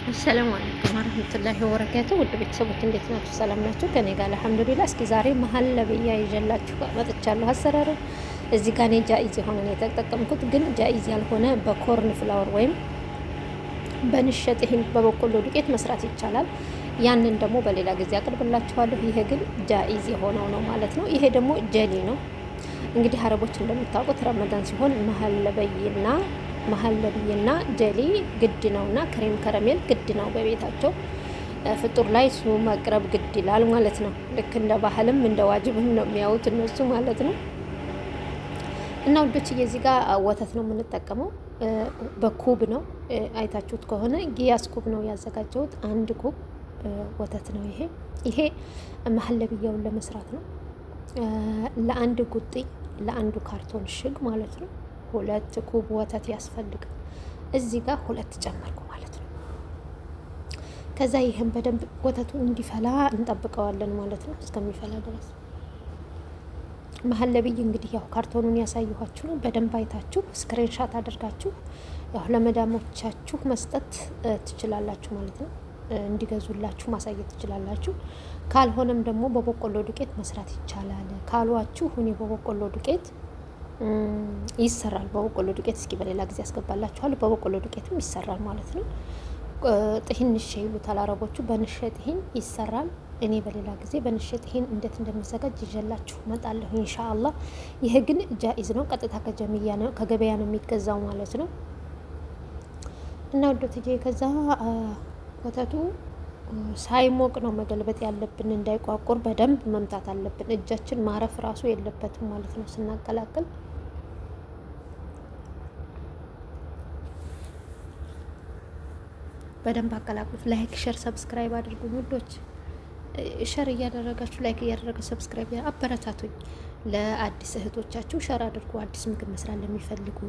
አሰላሙ አለይኩም ወረህመቱላሂ ወበረካቱ። ውድ ቤተሰቦች እንዴት ናችሁ? ሰላም ናችሁ? ከኔ ጋር አልሐምዱሊላህ። እስኪ ዛሬ መሀለብያ ይዤላችሁ መጥቻለሁ። አሰራሩ እዚህ ጋር እኔ ጃኢዝ የሆነ ነው የተጠቀምኩት፣ ግን ጃኢዝ ያልሆነ በኮርን ፍላወር ወይም በንሸጥ ይህን በበቆሎ ዱቄት መስራት ይቻላል። ያንን ደግሞ በሌላ ጊዜ አቅርብላችኋለሁ። ይሄ ግን ጃኢዝ የሆነው ነው ማለት ነው። ይሄ ደግሞ ጀሊ ነው። እንግዲህ አረቦች እንደምታውቁት ረመዳን ሲሆን መሀለብይና ጀሊ ግድ ነውና ክሬም ከረሜል ግድ ነው በቤታቸው። ፍጡር ላይ እሱ መቅረብ ግድ ይላል ማለት ነው። ልክ እንደ ባህልም እንደ ዋጅብም ነው የሚያዩት እነሱ ማለት ነው። እና ውዶች እዚህ ጋር ወተት ነው የምንጠቀመው። በኩብ ነው አይታችሁት ከሆነ ጊያስ ኩብ ነው ያዘጋጀሁት። አንድ ኩብ ወተት ነው ይሄ መሀለብያውን ለመስራት ነው። ለአንድ ጉጢ ለአንዱ ካርቶን ሽግ ማለት ነው 2 ኩብ ወተት ያስፈልጋል። እዚህ ጋር 2 ጨመርኩ ማለት ነው። ከዛ ይህን በደንብ ወተቱ እንዲፈላ እንጠብቀዋለን ማለት ነው እስከሚፈላ ድረስ። መሀለብይ እንግዲህ ያው ካርቶኑን ያሳየኋችሁ ነው። በደንብ አይታችሁ ስክሪንሻት አድርጋችሁ ያው ለመዳሞቻችሁ መስጠት ትችላላችሁ ማለት ነው። እንዲገዙላችሁ ማሳየት ትችላላችሁ። ካልሆነም ደግሞ በበቆሎ ዱቄት መስራት ይቻላል ካሏችሁ እኔ በበቆሎ ዱቄት ይሰራል። በበቆሎ ዱቄት እስኪ በሌላ ጊዜ ያስገባላችኋል። በበቆሎ ዱቄትም ይሰራል ማለት ነው። ጥህንሽ ይሉታል አረቦቹ። በንሸት ይህን ይሰራል። እኔ በሌላ ጊዜ በንሸት ይህን እንዴት እንደሚዘጋጅ ይዤላችሁ እመጣለሁ ኢንሻአላህ። ይሄ ግን ጃኢዝ ነው። ቀጥታ ከገበያ ነው የሚገዛው ማለት ነው። እና ወዶትዬ ከዛ ወተቱ ሳይሞቅ ነው መገልበጥ ያለብን፣ እንዳይቋቁር በደንብ መምታት አለብን። እጃችን ማረፍ ራሱ የለበትም ማለት ነው ስናቀላቅል። በደንብ አቀላቅሉት። ላይክ፣ ሸር፣ ሰብስክራይብ አድርጉኝ ውዶች። ሸር እያደረጋችሁ ላይክ እያደረጋችሁ ሰብስክራይብ አበረታቱኝ። ለአዲስ እህቶቻችሁ ሸር አድርጉ። አዲስ ምግብ መስራት ለሚፈልጉ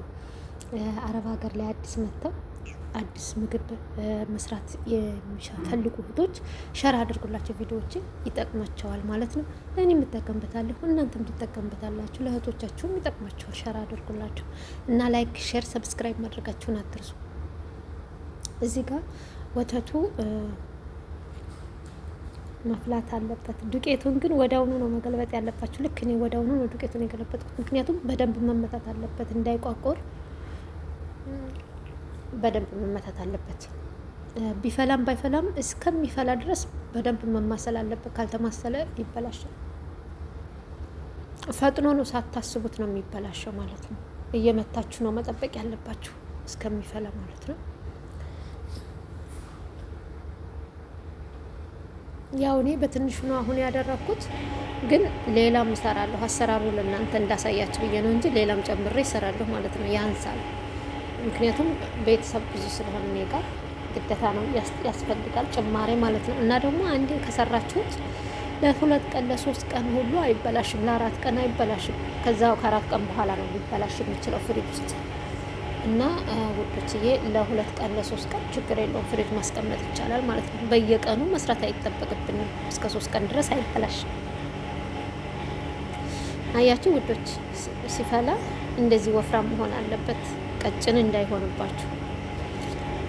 አረብ ሀገር ላይ አዲስ መጥተው አዲስ ምግብ መስራት የሚፈልጉ እህቶች ሸር አድርጉላቸው። ቪዲዮዎችን ይጠቅማቸዋል ማለት ነው። እኔ የምጠቀምበታለሁ፣ እናንተም ትጠቀምበታላችሁ። ለእህቶቻችሁም ይጠቅማቸዋል። ሸር አድርጉላቸው እና ላይክ፣ ሼር፣ ሰብስክራይብ ማድረጋችሁን አትርሱ። እዚህ ጋር ወተቱ መፍላት አለበት። ዱቄቱን ግን ወዲያውኑ ነው መገልበጥ ያለባችሁ። ልክ እኔ ወዲያውኑ ነው ዱቄቱን የገለበጥኩት፣ ምክንያቱም በደንብ መመታት አለበት እንዳይቋቆር በደንብ መመታት አለበት። ቢፈላም ባይፈላም እስከሚፈላ ድረስ በደንብ መማሰል አለበት። ካልተማሰለ ይበላሻል። ፈጥኖ ነው ሳታስቡት ነው የሚበላሸው ማለት ነው። እየመታችሁ ነው መጠበቅ ያለባችሁ እስከሚፈላ ማለት ነው። ያው እኔ በትንሹ ነው አሁን ያደረኩት፣ ግን ሌላም እሰራለሁ። አሰራሩ ለእናንተ እንዳሳያችሁ ብዬ ነው እንጂ ሌላም ጨምሬ እሰራለሁ ማለት ነው። ያንሳል ምክንያቱም ቤተሰብ ብዙ ስለሆነ እኔ ጋር ግዴታ ነው ያስፈልጋል ጭማሬ ማለት ነው። እና ደግሞ አንዴ ከሰራችሁት ለ2 ቀን ለ3 ቀን ሁሉ አይበላሽም፣ ለ4 ቀን አይበላሽም። ከዛው ከ4 ቀን በኋላ ነው ሊበላሽ የሚችለው ፍሪጅ ውስጥ። እና ውዶችዬ ለ2 ቀን ለ3 ቀን ችግር የለውም ፍሪጅ ማስቀመጥ ይቻላል ማለት ነው። በየቀኑ መስራት አይጠበቅብንም። እስከ 3 ቀን ድረስ አይበላሽም። አያችሁ ውዶች፣ ሲፈላ እንደዚህ ወፍራም መሆን አለበት፣ ቀጭን እንዳይሆንባችሁ።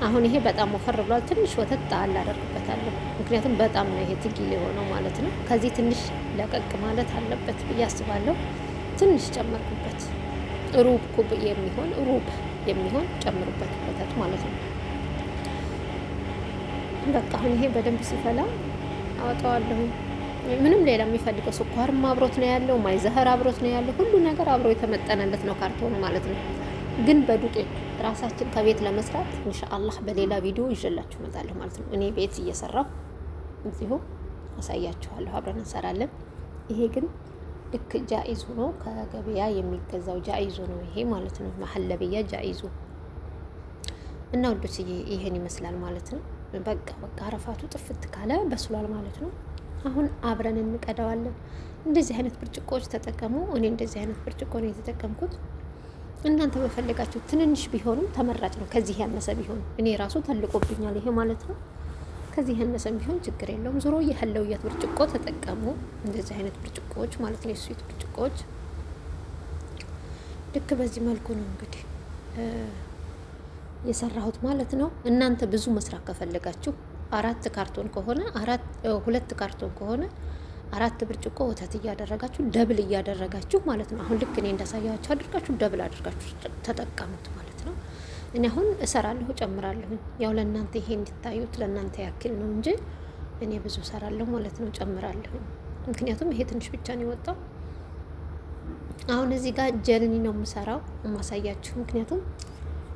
አሁን ይሄ በጣም ወፈር ብሏል። ትንሽ ወተት ጣል አደርግበታለሁ፣ ምክንያቱም በጣም ነው ይሄ ትጊል የሆነው ማለት ነው። ከዚህ ትንሽ ለቀቅ ማለት አለበት ብዬ አስባለሁ። ትንሽ ጨመርኩበት፣ ሩብ ኩብ የሚሆን ጨምሩበት ወተት ማለት ነው። በቃ አሁን ይሄ በደንብ ሲፈላ አወጣዋለሁ። ምንም ሌላ የሚፈልገው ስኳርም አብሮት ነው ያለው፣ ማይዘህር አብሮት ነው ያለው። ሁሉ ነገር አብሮ የተመጠነለት ነው ካርቶኑ ማለት ነው። ግን በዱቄት ራሳችን ከቤት ለመስራት ኢንሻአላህ በሌላ ቪዲዮ ይዤላችሁ እመጣለሁ ማለት ነው። እኔ ቤት እየሰራሁ እዚሁ አሳያችኋለሁ፣ አብረን እንሰራለን። ይሄ ግን ልክ ጃኢዙ ነው፣ ከገበያ የሚገዛው ጃኢዙ ነው ይሄ ማለት ነው። መሀለብያ ጃኢዙ እና ወዶች ይሄን ይመስላል ማለት ነው። በቃ አረፋቱ ጥፍት ካለ በስሏል ማለት ነው። አሁን አብረን እንቀዳዋለን። እንደዚህ አይነት ብርጭቆዎች ተጠቀሙ። እኔ እንደዚህ አይነት ብርጭቆ ነው የተጠቀምኩት። እናንተ በፈለጋችሁ ትንንሽ ቢሆንም ተመራጭ ነው። ከዚህ ያነሰ ቢሆን እኔ ራሱ ተልቆብኛል ይሄ ማለት ነው። ከዚህ ያነሰም ቢሆን ችግር የለውም። ዞሮ የህለውያት ብርጭቆ ተጠቀሙ። እንደዚህ አይነት ብርጭቆዎች ማለት ነው፣ የስዊት ብርጭቆዎች። ልክ በዚህ መልኩ ነው እንግዲህ የሰራሁት ማለት ነው። እናንተ ብዙ መስራት ከፈለጋችሁ 4 ካርቶን ከሆነ 2 ካርቶን ከሆነ 4 ብርጭቆ ወተት እያደረጋችሁ ደብል እያደረጋችሁ ማለት ነው። አሁን ልክ እኔ እንዳሳያችሁ አድርጋችሁ ደብል አድርጋችሁ ተጠቀሙት ማለት ነው። እኔ አሁን እሰራለሁ ጨምራለሁ። ያው ለእናንተ ይሄ እንድታዩት ለእናንተ ያክል ነው እንጂ እኔ ብዙ እሰራለሁ ማለት ነው፣ ጨምራለሁ። ምክንያቱም ይሄ ትንሽ ብቻ ነው የወጣው። አሁን እዚህ ጋር ጀልኒ ነው የምሰራው የማሳያችሁ። ምክንያቱም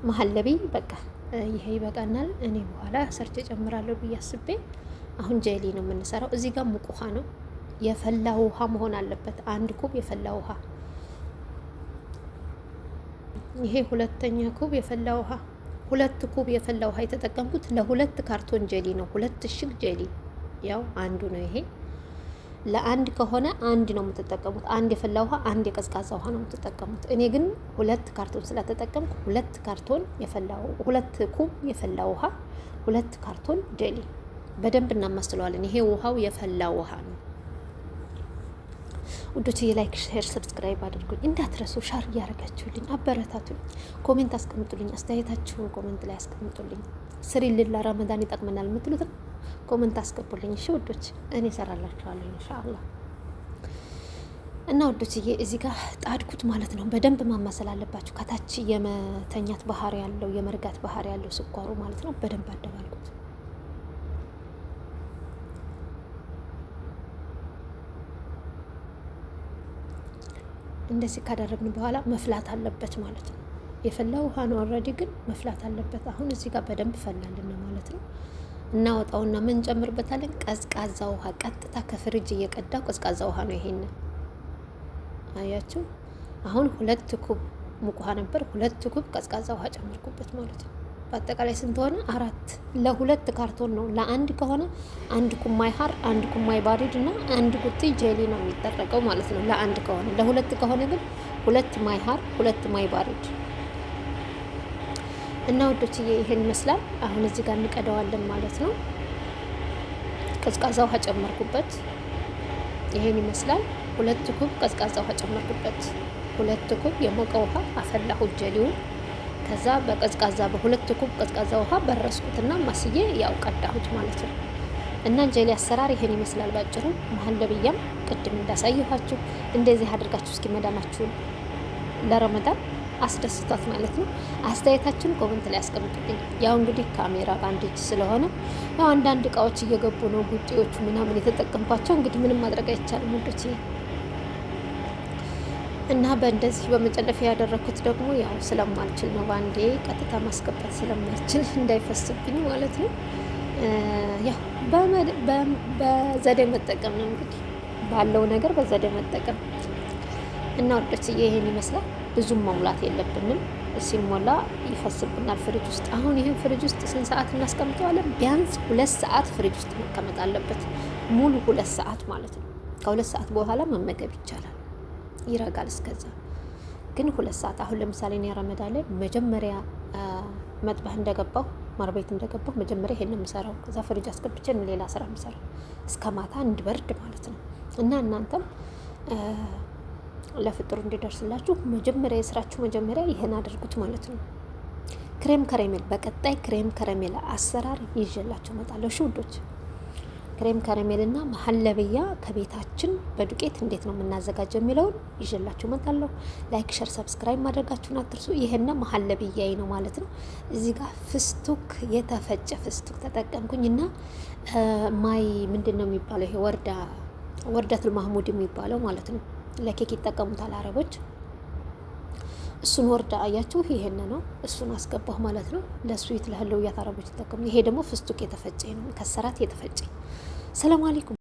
መሀለቢ በቃ ይሄ ይበቃናል። እኔ በኋላ ሰርቼ ጨምራለሁ ብዬ አስቤ አሁን ጀሊ ነው የምንሰራው። እዚህ ጋር ሙቅ ውሃ ነው፣ የፈላ ውሃ መሆን አለበት። 1 ኩብ የፈላ ውሃ። ይሄ 2ኛ ኩብ የፈላ ውሃ። 2 ኩብ የፈላ ውሃ የተጠቀምኩት ለ2 ካርቶን ጀሊ ነው። 2 እሽግ ጀሊ ያው አንዱ ነው ይሄ። ለአንድ ከሆነ 1 ነው የምትጠቀሙት። 1 የፈላ ውሃ፣ 1 የቀዝቃዛ ውሃ ነው የምትጠቀሙት። እኔ ግን 2 ካርቶን ስለተጠቀምኩ 2 ካርቶን የፈላ 2 ኩብ የፈላ ውሃ፣ 2 ካርቶን ጀሊ በደንብ እናማስለዋለን። ይሄ ውሃው የፈላ ውሃ ነው ውዶች። ላይክ፣ ሼር፣ ሰብስክራይብ አድርጉኝ እንዳትረሱ። ሻር እያደረጋችሁልኝ አበረታቱኝ። ኮሜንት አስቀምጡልኝ፣ አስተያየታችሁን ኮሜንት ላይ አስቀምጡልኝ። ስሪልን ለረመዳን ይጠቅመናል የምትሉትን ኮሜንት አስገቡልኝ። እሺ ውዶች፣ እኔ እሰራላችኋለሁ ኢንሻአላህ። እና ውዶችዬ እዚህ ጋር ጣድኩት ማለት ነው። በደንብ ማማሰል አለባችሁ። ከታች የመተኛት ባህሪ ያለው የመርጋት ባህሪ ያለው ስኳሩ ማለት ነው። በደንብ አደባልቁት። እንደዚህ ካደረግን በኋላ መፍላት አለበት ማለት ነው። የፈላ ውሃ ነው ኦልሬዲ፣ ግን መፍላት አለበት። አሁን እዚህ ጋር በደንብ ፈላልን ማለት ነው። እናወጣውና ምን ጨምርበታለን? ቀዝቃዛ ውሃ። ቀጥታ ከፍሪጅ እየቀዳው ቀዝቃዛ ውሃ ነው። ይሄን አያችሁ። አሁን 2 ኩብ ሙቅ ውሃ ነበር፣ 2 ኩብ ቀዝቃዛ ውሃ ጨመርኩበት ማለት ነው። በአጠቃላይ ስንት ሆነ? 4 ለ2 ካርቶን ነው። ለ1 ከሆነ 1 ኩማይ ሀር፣ 1 ኩማይ ባሪድ እና 1 ቁጢ ጄሊ ነው የሚደረገው ማለት ነው። ለ1 ከሆነ ለ2 ከሆነ ግን 2 ማይ ሀር፣ 2 ማይ ባሪድ እና ወዶችዬ ይሄን ይመስላል። አሁን እዚህ ጋር እንቀዳዋለን ማለት ነው። ቀዝቃዛ ውሃ ጨመርኩበት። ይሄን ይመስላል። 2 ኩብ ቀዝቃዛ ውሃ ጨመርኩበት። 2 ኩብ የሞቀ ውሃ አፈላሁት ጀሊውን። ከዛ በቀዝቃዛ በ2 ኩብ ቀዝቃዛ ውሃ በረስኩትና ማስዬ ያው ቀዳሁት ማለት ነው። እና ጀሊ አሰራር ይሄን ይመስላል ባጭሩ። መሀለብያም ቅድም እንዳሳየኋችሁ እንደዚህ አድርጋችሁ እስኪ መዳማችሁን ለረመዳን አስደስቷት ማለት ነው። አስተያየታችሁን ኮሜንት ላይ አስቀምጡልኝ። ያው እንግዲህ ካሜራ ባንዴጅ ስለሆነ ያው አንዳንድ እቃዎች እየገቡ ነው፣ ጉጤዎቹ ምናምን የተጠቀምኳቸው። እንግዲህ ምንም ማድረግ አይቻልም ውዶች። እና በእንደዚህ በመጨለፊያ ያደረኩት ደግሞ ያው ስለማልችል ነው፣ ባንዴ ቀጥታ ማስገባት ስለማልችል እንዳይፈስብኝ ማለት ነው። ያው በዘዴ መጠቀም ነው እንግዲህ ባለው ነገር በዘዴ መጠቀም እና ወዶች ይሄን ይመስላል። ብዙም መሙላት የለብንም። ሲሞላ ይፈስብናል ፍሪጅ ውስጥ። አሁን ይህን ፍሪጅ ውስጥ ስንት ሰዓት እናስቀምጠዋለን? ቢያንስ 2 ሰዓት ፍሪጅ ውስጥ መቀመጥ አለበት። ሙሉ 2 ሰዓት ማለት ነው። ከ2 ሰዓት በኋላ መመገብ ይቻላል፣ ይረጋል። እስከዛ ግን 2 ሰዓት። አሁን ለምሳሌ እኔ ረመዳን ላይ መጀመሪያ መጥባህ እንደገባሁ ማርቤት እንደገባሁ መጀመሪያ ይሄን የምሰራው፣ ከዛ ፍሪጅ አስገብቼ ሌላ ስራ የምሰራው እስከ ማታ እንድበርድ ማለት ነው። እና እናንተም ለፍጥሩ እንዲደርስላችሁ መጀመሪያ የስራችሁ መጀመሪያ ይሄን አድርጉት ማለት ነው። ክሬም ከረሜል በቀጣይ ክሬም ከረሜል አሰራር ይዤላችሁ እመጣለሁ። እሺ ውዶች፣ ክሬም ከረሜልና መሀለብያ ከቤታችን በዱቄት እንዴት ነው የምናዘጋጀው የሚለውን ይዤላችሁ እመጣለሁ። ላይክ፣ ሸር፣ ሰብስክራይብ ማድረጋችሁን አትርሱ። ይሄና መሀለብያዬ ነው ማለት ነው። እዚህ ጋር ፍስቱክ የተፈጨ ፍስቱክ ተጠቀምኩኝና ማይ ምንድን ነው የሚባለው? ይሄ ወርዳቱል ማህሙድ የሚባለው ማለት ነው። ለኬክ ይጠቀሙታል አረቦች። እሱን ወርዳ አያችሁ፣ ይሄን ነው እሱን አስገባሁ ማለት ነው። ለስዊት ለህለውያት አረቦች ይጠቀሙ። ይሄ ደግሞ ፍስቱክ የተፈጨ ነው፣ ከሰራት የተፈጨ። ሰላም አለይኩም።